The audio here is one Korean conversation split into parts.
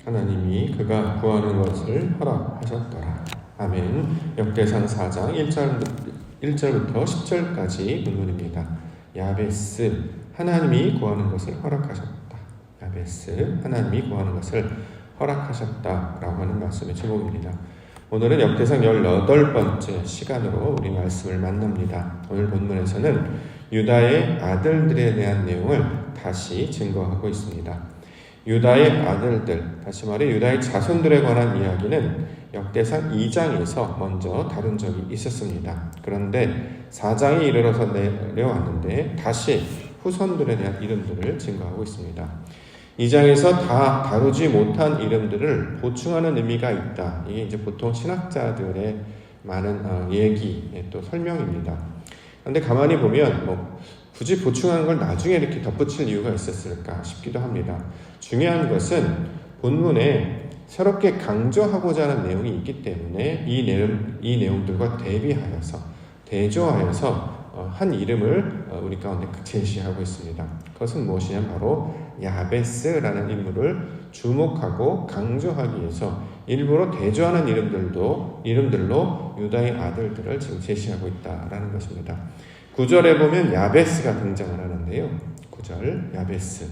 하나님이 그가 구하는 것을 허락하셨더라. 아멘. 역대상 4장 1절부터 10절까지 본문입니다. 야베스, 하나님이 구하는 것을 허락하셨다. 야베스, 하나님이 구하는 것을 허락하셨다라고 하는 말씀의 제목입니다. 오늘은 역대상 18번째 시간으로 우리 말씀을 만납니다. 오늘 본문에서는 유다의 아들들에 대한 내용을 다시 증거하고 있습니다. 유다의 아들들, 다시 말해 유다의 자손들에 관한 이야기는 역대상 2장에서 먼저 다룬 적이 있었습니다. 그런데 4장에 이르러서 내려왔는데 다시 후손들에 대한 이름들을 증거하고 있습니다. 2장에서 다 다루지 못한 이름들을 보충하는 의미가 있다. 이게 이제 보통 신학자들의 많은 얘기, 또 설명입니다. 그런데 가만히 보면 굳이 보충한 걸 나중에 이렇게 덧붙일 이유가 있었을까 싶기도 합니다. 중요한 것은 본문에 새롭게 강조하고자 하는 내용이 있기 때문에 이 내용들과 대조하여서 한 이름을 우리 가운데 제시하고 있습니다. 그것은 무엇이냐, 바로 야베스라는 인물을 주목하고 강조하기 위해서 일부러 대조하는 이름들로 유다의 아들들을 지금 제시하고 있다라는 것입니다. 9절에 보면 야베스가 등장을 하는데요. 9절 야베스,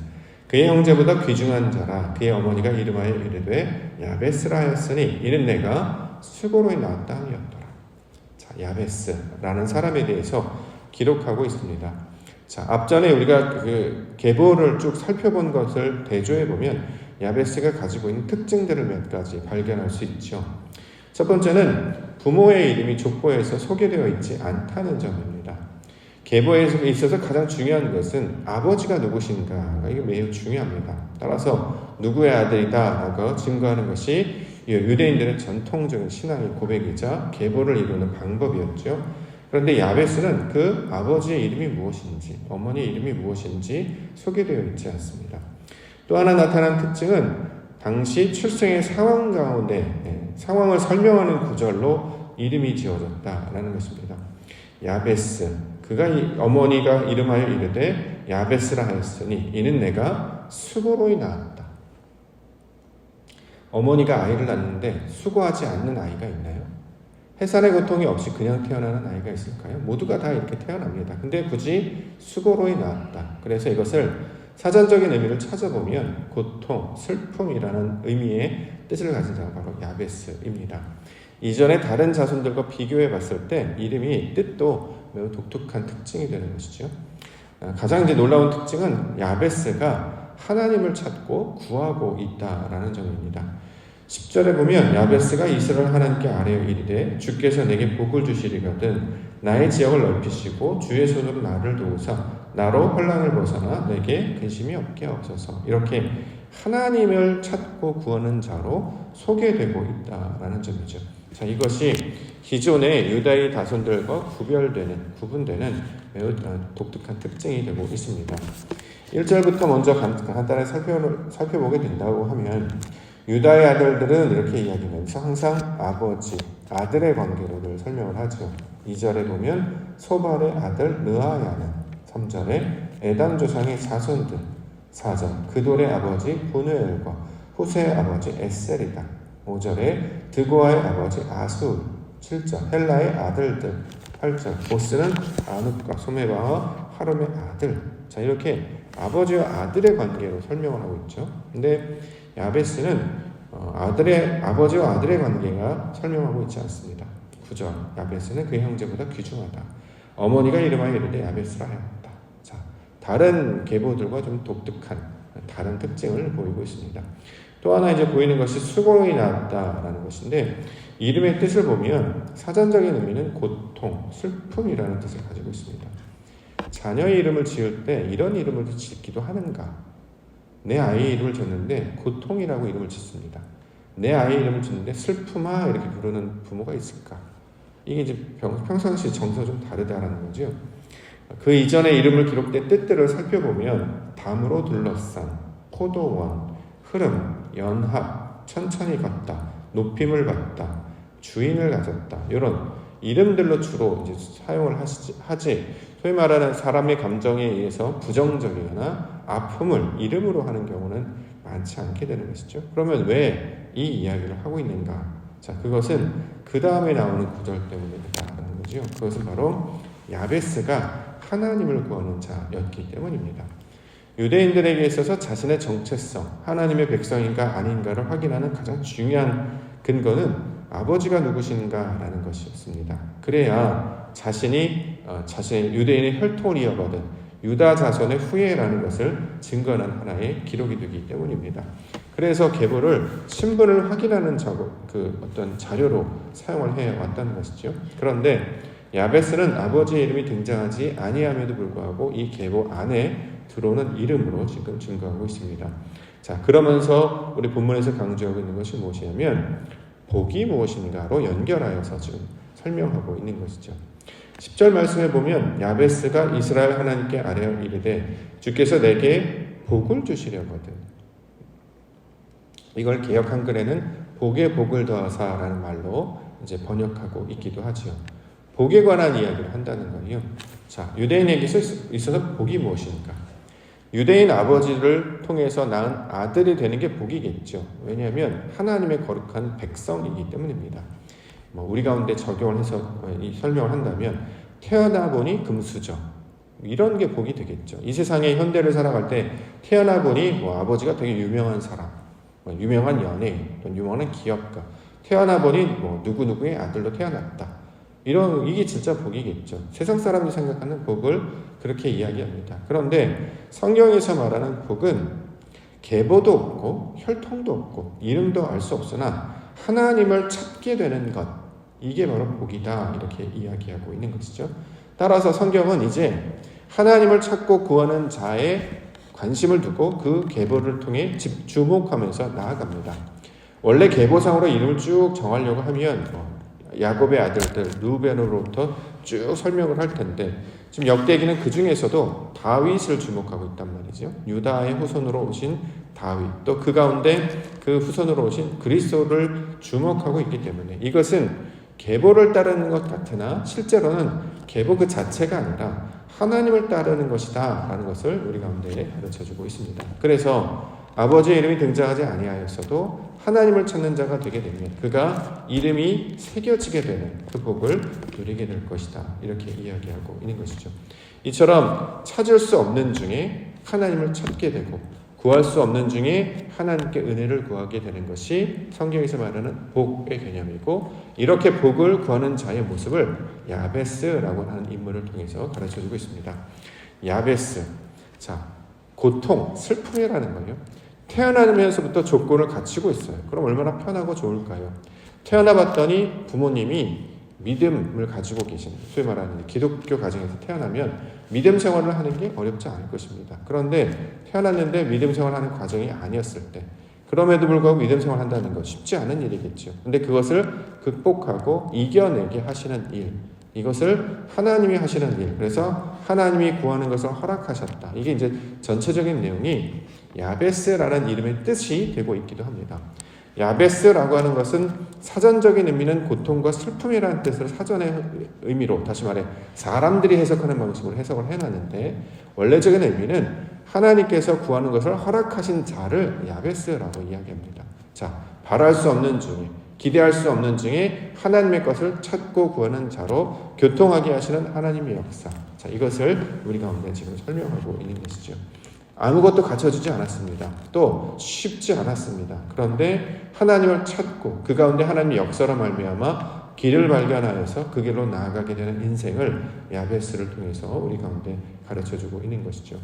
그의 형제보다 귀중한 자라. 그의 어머니가 이름하여 이르되 야베스라 하였으니 이는 내가 수고로이 낳았다 함이었더라. 자, 야베스라는 사람에 대해서 기록하고 있습니다. 자, 앞전에 우리가 그 계보를 쭉 살펴본 것을 대조해 보면 야베스가 가지고 있는 특징들을 몇 가지 발견할 수 있죠. 첫 번째는 부모의 이름이 족보에서 소개되어 있지 않다는 점입니다. 계보에 있어서 가장 중요한 것은 아버지가 누구신가가 이게 매우 중요합니다. 따라서 누구의 아들이다라고 증거하는 것이 유대인들의 전통적인 신앙의 고백이자 계보를 이루는 방법이었죠. 그런데 야베스는 그 아버지의 이름이 무엇인지, 어머니의 이름이 무엇인지 소개되어 있지 않습니다. 또 하나 나타난 특징은 당시 출생의 상황 가운데 상황을 설명하는 구절로 이름이 지어졌다라는 것입니다. 야베스, 그가 어머니가 이름하여 이르되 야베스라 하였으니 이는 내가 수고로이 낳았다. 어머니가 아이를 낳는데 수고하지 않는 아이가 있나요? 해산의 고통이 없이 그냥 태어나는 아이가 있을까요? 모두가 다 이렇게 태어납니다. 근데 굳이 수고로이 낳았다. 그래서 이것을 사전적인 의미를 찾아보면 고통, 슬픔이라는 의미의 뜻을 가진 자가 바로 야베스입니다. 이전에 다른 자손들과 비교해 봤을 때 이름이 뜻도 매우 독특한 특징이 되는 것이죠. 가장 이제 놀라운 특징은 야베스가 하나님을 찾고 구하고 있다라는 점입니다. 10절에 보면 야베스가 이스라엘 하나님께 아뢰어 이르되 주께서 내게 복을 주시리거든 나의 지역을 넓히시고 주의 손으로 나를 도우사 나로 혼란을 벗어나 내게 근심이 없게 하옵소서. 이렇게 하나님을 찾고 구하는 자로 소개되고 있다라는 점이죠. 자, 이것이 기존의 유다의 다손들과 구분되는 매우 독특한 특징이 되고 있습니다. 1절부터 먼저 간단히 살펴보게 된다고 하면 유다의 아들들은 이렇게 이야기하면서 항상 아버지, 아들의 관계로 늘 설명을 하죠. 2절에 보면 소발의 아들 르아야는, 3절에 에담 조상의 자손들, 4절 그돌의 아버지 분우엘과 후세의 아버지 에셀이다. 5절에 드고아의 아버지 아수, 7절 헬라의 아들들, 8절 보스는 아눕과 소메바와 하름의 아들. 자, 이렇게 아버지와 아들의 관계로 설명을 하고 있죠. 근데 야베스는 아버지와 아들의 관계가 설명하고 있지 않습니다. 9절 야베스는 그의 형제보다 귀중하다. 어머니가 이름하여 이르되 야베스라 하였다. 자, 다른 계보들과 좀 독특한 다른 특징을 보이고 있습니다. 또 하나 이제 보이는 것이 수고로이 낳았다라는 것인데 이름의 뜻을 보면 사전적인 의미는 고통, 슬픔이라는 뜻을 가지고 있습니다. 자녀의 이름을 지을 때 이런 이름을 짓기도 하는가? 내 아이의 이름을 줬는데 고통이라고 이름을 짓습니다. 내 아이의 이름을 짓는데 슬픔아 이렇게 부르는 부모가 있을까? 이게 이제 평상시 정서가 좀 다르다라는 거죠. 그 이전의 이름을 기록된 뜻들을 살펴보면 담으로 둘러싼, 포도원, 흐름, 연합, 천천히 걷다, 높임을 받다, 주인을 가졌다, 이런 이름들로 주로 이제 사용을 하지. 소위 말하는 사람의 감정에 의해서 부정적이거나 아픔을 이름으로 하는 경우는 많지 않게 되는 것이죠. 그러면 왜 이 이야기를 하고 있는가? 자, 그것은 그 다음에 나오는 구절 때문이다라는 거죠. 그것은 바로 야베스가 하나님을 구하는 자였기 때문입니다. 유대인들에게 있어서 자신의 정체성, 하나님의 백성인가 아닌가를 확인하는 가장 중요한 근거는 아버지가 누구신가라는 것이었습니다. 그래야 자신이 유대인의 혈통을 이어받은 유다 자손의 후예라는 것을 증거하는 하나의 기록이 되기 때문입니다. 그래서 계보를 신분을 확인하는 어떤 자료로 사용을 해왔다는 것이죠. 그런데 야베스는 아버지의 이름이 등장하지 아니함에도 불구하고 이 계보 안에 들어오는 이름으로 지금 증거하고 있습니다. 자, 그러면서 우리 본문에서 강조하고 있는 것이 무엇이냐면 복이 무엇인가로 연결하여서 지금 설명하고 있는 것이죠. 10절 말씀에 보면 야베스가 이스라엘 하나님께 아뢰어 이르되 주께서 내게 복을 주시려거든. 이걸 개역 한글에는 복에 복을 더하사라는 말로 이제 번역하고 있기도 하지요. 복에 관한 이야기를 한다는 거예요. 자, 유대인에게 있어서 복이 무엇인가? 유대인 아버지를 통해서 낳은 아들이 되는 게 복이겠죠. 왜냐하면 하나님의 거룩한 백성이기 때문입니다. 우리 가운데 적용을 해서 설명을 한다면 태어나 보니 금수저 이런 게 복이 되겠죠. 이 세상의 현대를 살아갈 때 태어나 보니 아버지가 되게 유명한 사람, 유명한 연예인, 유명한 기업가, 태어나 보니 누구누구의 아들로 태어났다. 이게 진짜 복이겠죠. 세상 사람들이 생각하는 복을 그렇게 이야기합니다. 그런데 성경에서 말하는 복은 계보도 없고 혈통도 없고 이름도 알 수 없으나 하나님을 찾게 되는 것, 이게 바로 복이다 이렇게 이야기하고 있는 것이죠. 따라서 성경은 이제 하나님을 찾고 구하는 자의 관심을 두고 그 계보를 통해 주목하면서 나아갑니다. 원래 계보상으로 이름을 쭉 정하려고 하면 야곱의 아들들 루벤으로부터 쭉 설명을 할 텐데 지금 역대기는 그 중에서도 다윗을 주목하고 있단 말이죠. 유다의 후손으로 오신 다윗, 또 그 가운데 그 후손으로 오신 그리스도를 주목하고 있기 때문에 이것은 계보를 따르는 것 같으나 실제로는 계보 그 자체가 아니라 하나님을 따르는 것이다 라는 것을 우리 가운데 가르쳐주고 있습니다. 그래서 아버지의 이름이 등장하지 아니하였어도 하나님을 찾는 자가 되게 되면 그가 이름이 새겨지게 되는 그 복을 누리게 될 것이다 이렇게 이야기하고 있는 것이죠. 이처럼 찾을 수 없는 중에 하나님을 찾게 되고 구할 수 없는 중에 하나님께 은혜를 구하게 되는 것이 성경에서 말하는 복의 개념이고 이렇게 복을 구하는 자의 모습을 야베스라고 하는 인물을 통해서 가르쳐주고 있습니다. 야베스, 자, 고통, 슬픔이라는 거예요. 태어나면서부터 조건을 갖추고 있어요. 그럼 얼마나 편하고 좋을까요? 태어나 봤더니 부모님이 믿음을 가지고 계신, 소위 말하는 기독교 가정에서 태어나면 믿음 생활을 하는 게 어렵지 않을 것입니다. 그런데 태어났는데 믿음 생활하는 과정이 아니었을 때 그럼에도 불구하고 믿음 생활한다는 건 쉽지 않은 일이겠죠. 근데 그것을 극복하고 이겨내게 하시는 일, 이것을 하나님이 하시는 일, 그래서 하나님이 구하는 것을 허락하셨다. 이게 이제 전체적인 내용이 야베스라는 이름의 뜻이 되고 있기도 합니다. 야베스라고 하는 것은 사전적인 의미는 고통과 슬픔이라는 뜻을 사전의 의미로, 다시 말해 사람들이 해석하는 방식으로 해석을 해놨는데 원래적인 의미는 하나님께서 구하는 것을 허락하신 자를 야베스라고 이야기합니다. 자, 바랄 수 없는 중에, 기대할 수 없는 중에 하나님의 것을 찾고 구하는 자로 교통하게 하시는 하나님의 역사. 자, 이것을 우리 가운데 지금 설명하고 있는 것이죠. 아무것도 갖춰지지 않았습니다. 또 쉽지 않았습니다. 그런데 하나님을 찾고 그 가운데 하나님의 역사로 말미암아 길을 발견하여서 그 길로 나아가게 되는 인생을 야베스를 통해서 우리 가운데 가르쳐주고 있는 것이죠.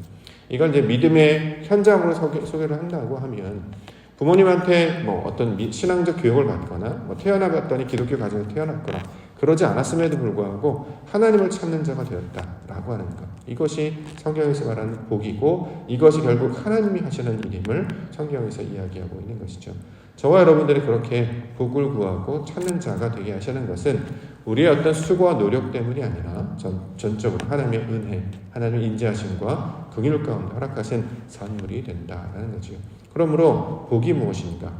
이걸 이제 믿음의 현장으로 소개를 한다고 하면 부모님한테 어떤 신앙적 교육을 받거나 태어나 봤더니 기독교 가정에 태어났거나 그러지 않았음에도 불구하고 하나님을 찾는 자가 되었다라고 하는 것, 이것이 성경에서 말하는 복이고 이것이 결국 하나님이 하시는 일임을 성경에서 이야기하고 있는 것이죠. 저와 여러분들이 그렇게 복을 구하고 찾는 자가 되게 하시는 것은 우리의 어떤 수고와 노력 때문이 아니라 전적으로 하나님의 은혜, 하나님의 인자하심과 긍휼 가운데 허락하신 선물이 된다라는 거죠. 그러므로 복이 무엇인가?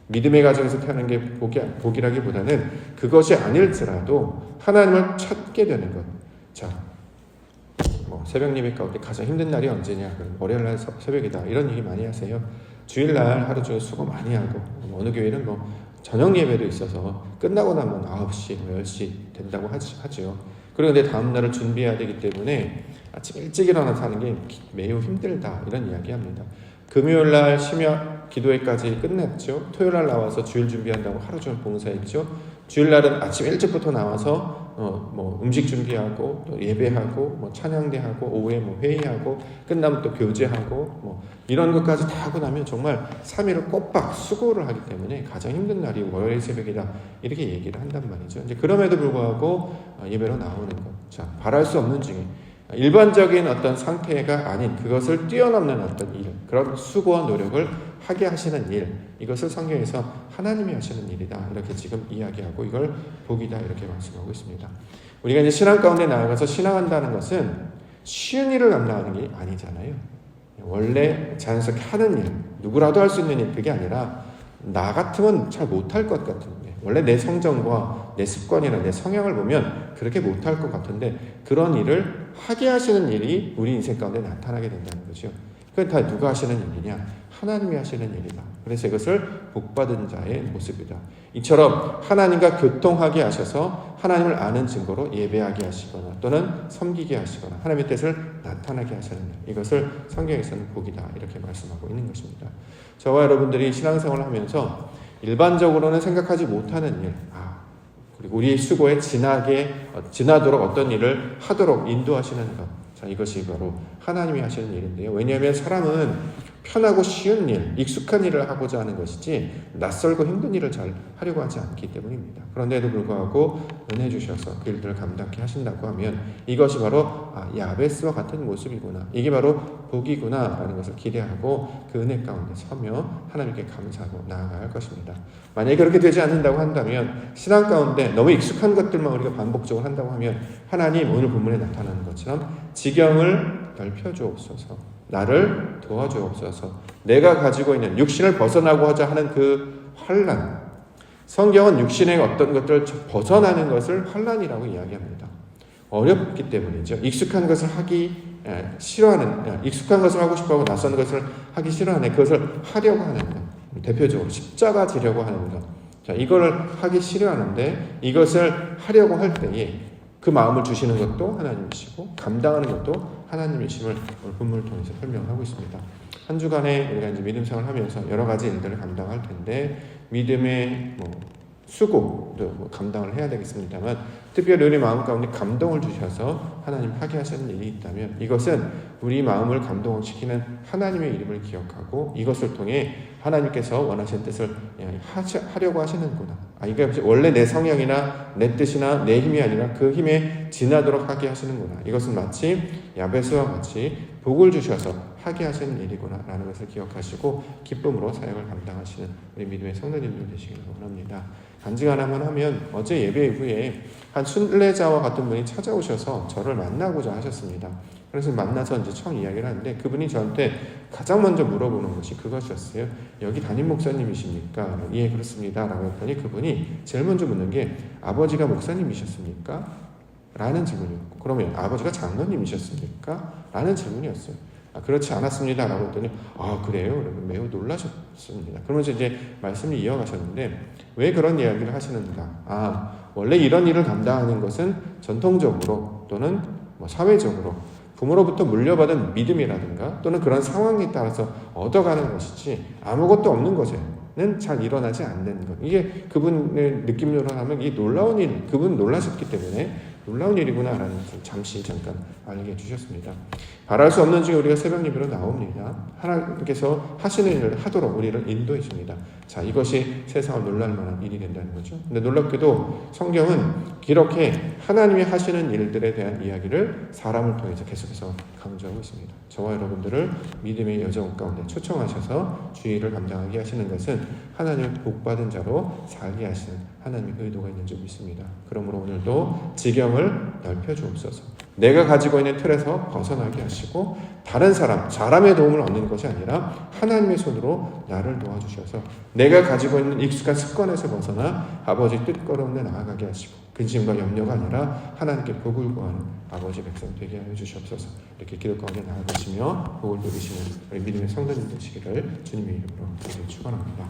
믿음의 가정에서 태어난 게 복이라기보다는 그것이 아닐지라도 하나님을 찾게 되는 것. 자, 새벽 예배 가운데 가장 힘든 날이 언제냐? 월요일 날 새벽이다. 이런 얘기 많이 하세요. 주일날 하루 종일 수고 많이 하고 어느 교회는 저녁 예배도 있어서 끝나고 나면 9시, 10시 된다고 하죠. 그리고 근데 다음날을 준비해야 되기 때문에 아침 일찍 일어나서 하는 게 매우 힘들다 이런 이야기합니다. 금요일날 심야 기도회까지 끝냈죠. 토요일날 나와서 주일 준비한다고 하루 종일 봉사했죠. 주일날은 아침 일찍부터 나와서 음식 준비하고 또 예배하고 찬양대하고 오후에 회의하고 끝나면 또 교제하고 이런 것까지 다 하고 나면 정말 3일을 꼬박 수고를 하기 때문에 가장 힘든 날이 월요일 새벽이다 이렇게 얘기를 한단 말이죠. 이제 그럼에도 불구하고 예배로 나오는 것, 자 바랄 수 없는 중에 일반적인 어떤 상태가 아닌 그것을 뛰어넘는 어떤 일, 그런 수고와 노력을 하게 하시는 일, 이것을 성경에서 하나님이 하시는 일이다 이렇게 지금 이야기하고 이걸 복이다 이렇게 말씀하고 있습니다. 우리가 이제 신앙 가운데 나아가서 신앙한다는 것은 쉬운 일을 감당하는 게 아니잖아요. 원래 자연스럽게 하는 일, 누구라도 할 수 있는 일, 그게 아니라 나 같으면 잘 못할 것 같은데 원래 내 성정과 내 습관이나 내 성향을 보면 그렇게 못할 것 같은데 그런 일을 하게 하시는 일이 우리 인생 가운데 나타나게 된다는 거죠. 그건 다 누가 하시는 일이냐? 하나님이 하시는 일이다. 그래서 이것을 복받은 자의 모습이다. 이처럼 하나님과 교통하게 하셔서 하나님을 아는 증거로 예배하게 하시거나 또는 섬기게 하시거나 하나님의 뜻을 나타나게 하시는 일, 이것을 성경에서는 복이다 이렇게 말씀하고 있는 것입니다. 저와 여러분들이 신앙생활을 하면서 일반적으로는 생각하지 못하는 일, 그리고 우리의 수고에 지나도록 어떤 일을 하도록 인도하시는 것, 자 이것이 바로 하나님이 하시는 일인데요. 왜냐하면 사람은 편하고 쉬운 일, 익숙한 일을 하고자 하는 것이지 낯설고 힘든 일을 잘 하려고 하지 않기 때문입니다. 그런데도 불구하고 은혜 주셔서 그 일들을 감당케 하신다고 하면 이것이 바로 야베스와 같은 모습이구나, 이게 바로 복이구나 라는 것을 기대하고 그 은혜 가운데 서며 하나님께 감사하고 나아가야 할 것입니다. 만약에 그렇게 되지 않는다고 한다면 신앙 가운데 너무 익숙한 것들만 우리가 반복적으로 한다고 하면 하나님 오늘 본문에 나타나는 것처럼 지경을 넓혀주옵소서, 나를 도와주옵소서, 내가 가지고 있는 육신을 벗어나고자 하는 그 환난, 성경은 육신의 어떤 것들을 벗어나는 것을 환난이라고 이야기합니다. 어렵기 때문이죠. 익숙한 것을 하기 싫어하는, 익숙한 것을 하고 싶어하고 낯선 것을 하기 싫어하는, 그것을 하려고 하는 것, 대표적으로 십자가 지려고 하는 것, 자 이거를 하기 싫어하는데 이것을 하려고 할 때에 그 마음을 주시는 것도 하나님이시고 감당하는 것도 하나님이심을 오늘 본문을 통해서 설명하고 있습니다. 한 주간에 우리가 이제 믿음 생활을 하면서 여러 가지 일들을 감당할 텐데 믿음의 수고도 감당을 해야 되겠습니다만 특별히 우리 마음 가운데 감동을 주셔서 하나님 하게 하시는 일이 있다면 이것은 우리 마음을 감동시키는 하나님의 이름을 기억하고 이것을 통해 하나님께서 원하시는 뜻을 하려고 하시는구나. 이게 원래 내 성향이나 내 뜻이나 내 힘이 아니라 그 힘에 지나도록 하게 하시는구나. 이것은 마치 야베스와 같이 복을 주셔서 하게 하시는 일이구나 라는 것을 기억하시고 기쁨으로 사역을 감당하시는 우리 믿음의 성도님들 되시길 원합니다. 간증 하나만 하면 어제 예배 이후에 한 순례자와 같은 분이 찾아오셔서 저를 만나고자 하셨습니다. 그래서 만나서 이제 처음 이야기를 하는데 그분이 저한테 가장 먼저 물어보는 것이 그것이었어요. 여기 담임 목사님이십니까? 예, 그렇습니다. 라고 했더니 그분이 제일 먼저 묻는 게 아버지가 목사님이셨습니까? 라는 질문이었고 그러면 아버지가 장로님이셨습니까? 라는 질문이었어요. 그렇지 않았습니다. 라고 했더니 그래요? 매우 놀라셨습니다. 그러면서 이제 말씀을 이어가셨는데 왜 그런 이야기를 하시는가? 원래 이런 일을 감당하는 것은 전통적으로 또는 사회적으로 부모로부터 물려받은 믿음이라든가 또는 그런 상황에 따라서 얻어가는 것이지 아무것도 없는 것에는 잘 일어나지 않는 것. 이게 그분의 느낌으로 하면 이게 놀라운 일, 그분 놀라셨기 때문에 놀라운 일이구나 라는 것을 잠시 잠깐 알게 해주셨습니다. 바랄 수 없는 중에 우리가 새벽 예배로 나옵니다. 하나님께서 하시는 일을 하도록 우리를 인도해 줍니다. 자, 이것이 세상을 놀랄 만한 일이 된다는 거죠. 근데 놀랍게도 성경은 이렇게 하나님이 하시는 일들에 대한 이야기를 사람을 통해서 계속해서 강조하고 있습니다. 저와 여러분들을 믿음의 여정 가운데 초청하셔서 주의를 감당하게 하시는 것은 하나님의 복받은 자로 살게 하시는 하나님의 의도가 있는 줄 믿습니다. 그러므로 오늘도 지경을 넓혀 주옵소서. 내가 가지고 있는 틀에서 벗어나게 하시고 다른 사람의 도움을 얻는 것이 아니라 하나님의 손으로 나를 도와주셔서 내가 가지고 있는 익숙한 습관에서 벗어나 아버지 뜻거름에 나아가게 하시고 근심과 염려가 아니라 하나님께 복을 구하는 아버지 백성 되게 하여 주시옵소서. 이렇게 기도 가운데 나아가시며 복을 누리시는 우리 믿음의 성도님 되시기를 주님의 이름으로 축원합니다.